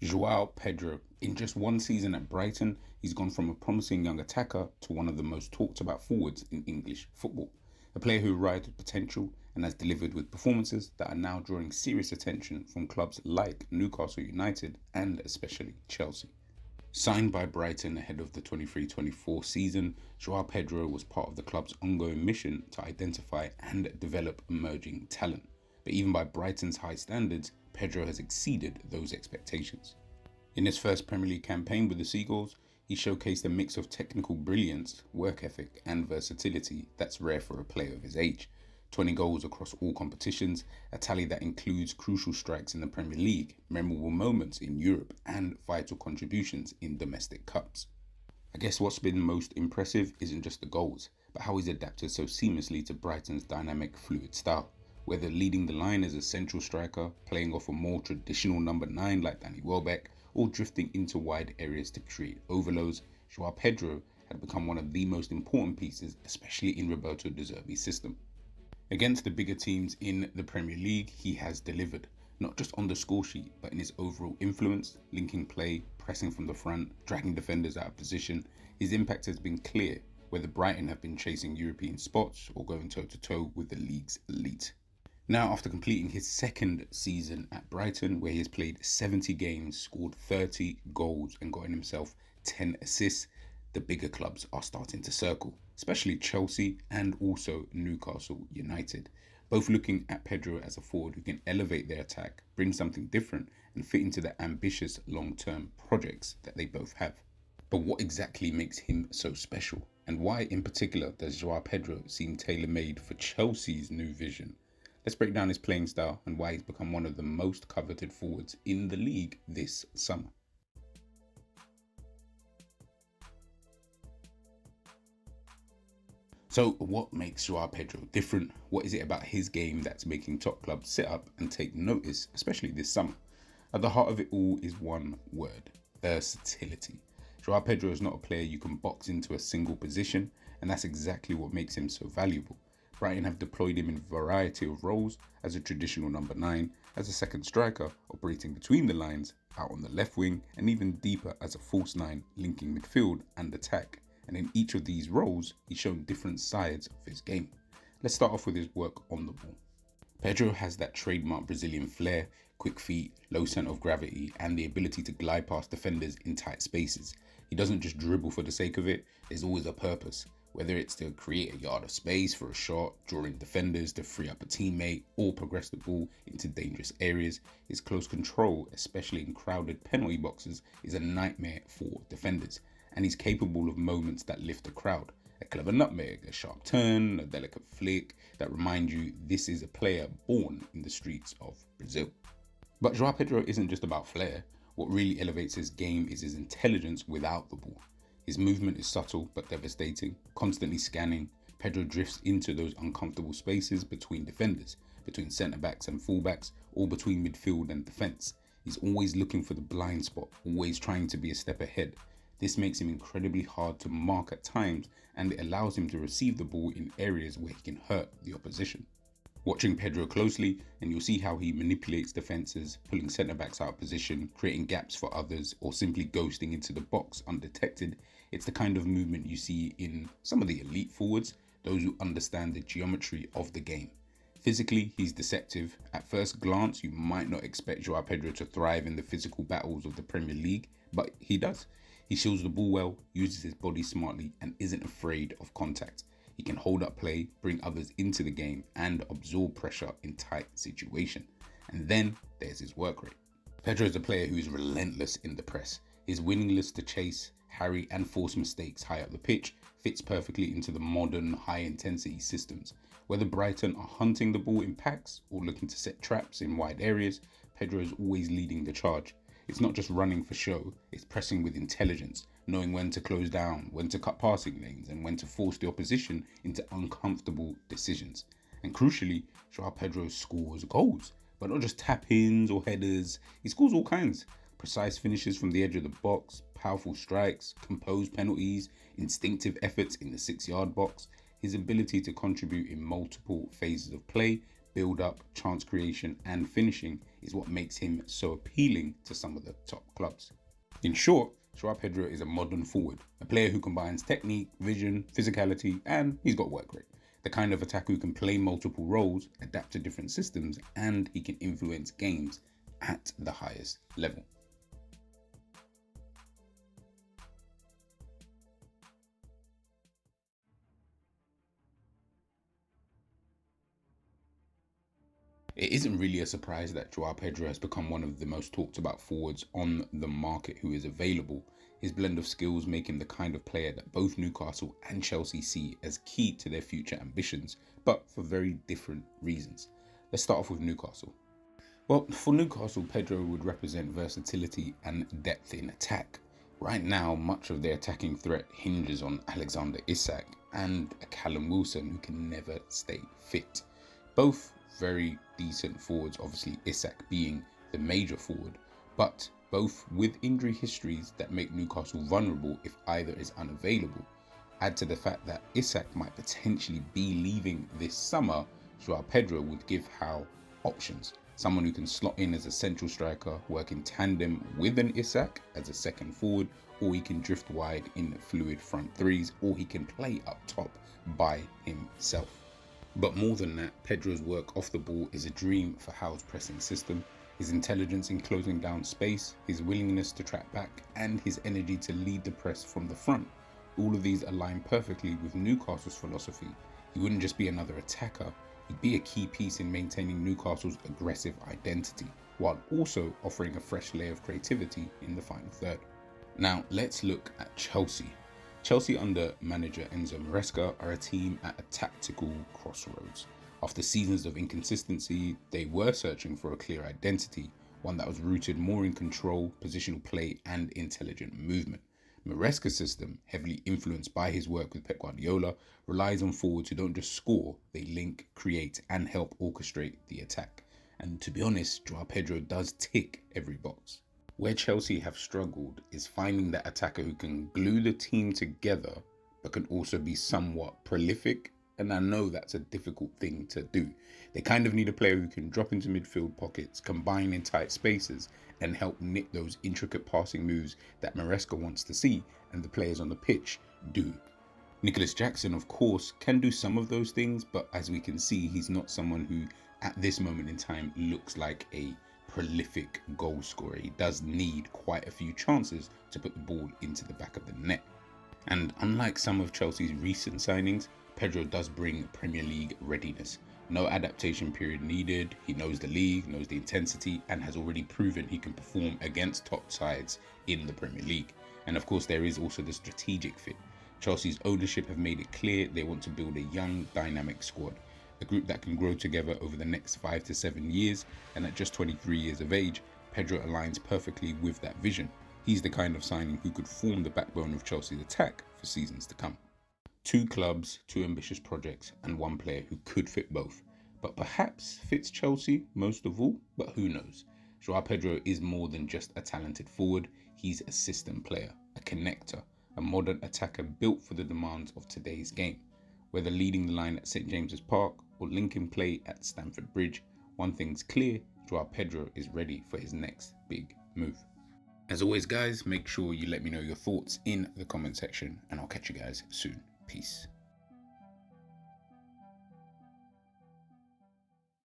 Joao Pedro. In just one season at Brighton, he's gone from a promising young attacker to one of the most talked about forwards in English football. A player who arrived with potential and has delivered with performances that are now drawing serious attention from clubs like Newcastle United and especially Chelsea. Signed by Brighton ahead of the 23-24 season, Joao Pedro was part of the club's ongoing mission to identify and develop emerging talent. But even by Brighton's high standards, Pedro has exceeded those expectations. In his first Premier League campaign with the Seagulls, he showcased a mix of technical brilliance, work ethic and versatility that's rare for a player of his age. 20 goals across all competitions, a tally that includes crucial strikes in the Premier League, memorable moments in Europe and vital contributions in domestic cups. I guess what's been most impressive isn't just the goals, but how he's adapted so seamlessly to Brighton's dynamic, fluid style. Whether leading the line as a central striker, playing off a more traditional number 9 like Danny Welbeck, or drifting into wide areas to create overloads, Joao Pedro had become one of the most important pieces, especially in Roberto De Zerbi's system. Against the bigger teams in the Premier League, he has delivered, not just on the score sheet, but in his overall influence, linking play, pressing from the front, dragging defenders out of position. His impact has been clear, whether Brighton have been chasing European spots or going toe-to-toe with the league's elite. Now, after completing his second season at Brighton, where he has played 70 games, scored 30 goals and gotten himself 10 assists, the bigger clubs are starting to circle, especially Chelsea and also Newcastle United, both looking at Pedro as a forward who can elevate their attack, bring something different and fit into the ambitious long-term projects that they both have. But what exactly makes him so special? And why in particular does Joao Pedro seem tailor-made for Chelsea's new vision? Let's break down his playing style and why he's become one of the most coveted forwards in the league this summer. So what makes Joao Pedro different? What is it about his game that's making top clubs sit up and take notice, especially this summer? At the heart of it all is one word: versatility. Joao Pedro is not a player you can box into a single position, and that's exactly what makes him so valuable. Brighton have deployed him in a variety of roles, as a traditional number 9, as a second striker, operating between the lines, out on the left wing, and even deeper as a false 9, linking midfield and attack. And in each of these roles, he's shown different sides of his game. Let's start off with his work on the ball. Pedro has that trademark Brazilian flair, quick feet, low centre of gravity, and the ability to glide past defenders in tight spaces. He doesn't just dribble for the sake of it, there's always a purpose. Whether it's to create a yard of space for a shot, drawing defenders to free up a teammate, or progress the ball into dangerous areas, his close control, especially in crowded penalty boxes, is a nightmare for defenders. And he's capable of moments that lift a crowd. A clever nutmeg, a sharp turn, a delicate flick that remind you this is a player born in the streets of Brazil. But Joao Pedro isn't just about flair. What really elevates his game is his intelligence without the ball. His movement is subtle but devastating, constantly scanning. Pedro drifts into those uncomfortable spaces between defenders, between centre-backs and full-backs, or between midfield and defence. He's always looking for the blind spot, always trying to be a step ahead. This makes him incredibly hard to mark at times, and it allows him to receive the ball in areas where he can hurt the opposition. Watching Pedro closely, and you'll see how he manipulates defences, pulling centre-backs out of position, creating gaps for others, or simply ghosting into the box undetected. It's the kind of movement you see in some of the elite forwards, those who understand the geometry of the game. Physically, he's deceptive. At first glance, you might not expect Joao Pedro to thrive in the physical battles of the Premier League, but he does. He shields the ball well, uses his body smartly, and isn't afraid of contact. He can hold up play, bring others into the game, and absorb pressure in tight situations. And then there's his work rate. Pedro is a player who is relentless in the press. His willingness to chase, harry, and force mistakes high up the pitch fits perfectly into the modern high-intensity systems. Whether Brighton are hunting the ball in packs or looking to set traps in wide areas, Pedro is always leading the charge. It's not just running for show, it's pressing with intelligence, knowing when to close down, when to cut passing lanes, and when to force the opposition into uncomfortable decisions. And crucially, Joao Pedro scores goals, but not just tap-ins or headers. He scores all kinds. Precise finishes from the edge of the box, powerful strikes, composed penalties, instinctive efforts in the 6-yard box. His ability to contribute in multiple phases of play, build up, chance creation, and finishing is what makes him so appealing to some of the top clubs. In short, João Pedro is a modern forward, a player who combines technique, vision, physicality, and he's got work rate. The kind of attacker who can play multiple roles, adapt to different systems, and he can influence games at the highest level. It isn't really a surprise that João Pedro has become one of the most talked about forwards on the market who is available. His blend of skills make him the kind of player that both Newcastle and Chelsea see as key to their future ambitions, but for very different reasons. Let's start off with Newcastle. Well, for Newcastle, Pedro would represent versatility and depth in attack. Right now, much of their attacking threat hinges on Alexander Isak and a Callum Wilson who can never stay fit. Both very decent forwards, obviously Isak being the major forward, but both with injury histories that make Newcastle vulnerable if either is unavailable. Add to the fact that Isak might potentially be leaving this summer, João Pedro would give Howe options. Someone who can slot in as a central striker, work in tandem with an Isak as a second forward, or he can drift wide in fluid front threes, or he can play up top by himself. But more than that, Pedro's work off the ball is a dream for Howe's pressing system. His intelligence in closing down space, his willingness to track back, and his energy to lead the press from the front. All of these align perfectly with Newcastle's philosophy. He wouldn't just be another attacker, he'd be a key piece in maintaining Newcastle's aggressive identity, while also offering a fresh layer of creativity in the final third. Now, let's look at Chelsea. Chelsea under manager Enzo Maresca are a team at a tactical crossroads. After seasons of inconsistency, they were searching for a clear identity, one that was rooted more in control, positional play, and intelligent movement. Maresca's system, heavily influenced by his work with Pep Guardiola, relies on forwards who don't just score, they link, create, and help orchestrate the attack. And to be honest, João Pedro does tick every box. Where Chelsea have struggled is finding that attacker who can glue the team together, but can also be somewhat prolific. And I know that's a difficult thing to do. They kind of need a player who can drop into midfield pockets, combine in tight spaces, and help knit those intricate passing moves that Maresca wants to see, and the players on the pitch do. Nicholas Jackson, of course, can do some of those things, but as we can see, he's not someone who, at this moment in time, looks like a prolific goal scorer. He does need quite a few chances to put the ball into the back of the net. And unlike some of Chelsea's recent signings, Pedro does bring Premier League readiness. No adaptation period needed. He knows the league, knows the intensity, and has already proven he can perform against top sides in the Premier League. And of course, there is also the strategic fit. Chelsea's ownership have made it clear they want to build a young, dynamic squad. A group that can grow together over the next 5 to 7 years, and at just 23 years of age, Pedro aligns perfectly with that vision. He's the kind of signing who could form the backbone of Chelsea's attack for seasons to come. 2 clubs, 2 ambitious projects, and 1 player who could fit both. But perhaps fits Chelsea most of all, but who knows. João Pedro is more than just a talented forward, he's a system player, a connector, a modern attacker built for the demands of today's game. Whether leading the line at St James's Park or linking play at Stamford Bridge, one thing's clear, João Pedro is ready for his next big move. As always guys, make sure you let me know your thoughts in the comment section and I'll catch you guys soon. Peace.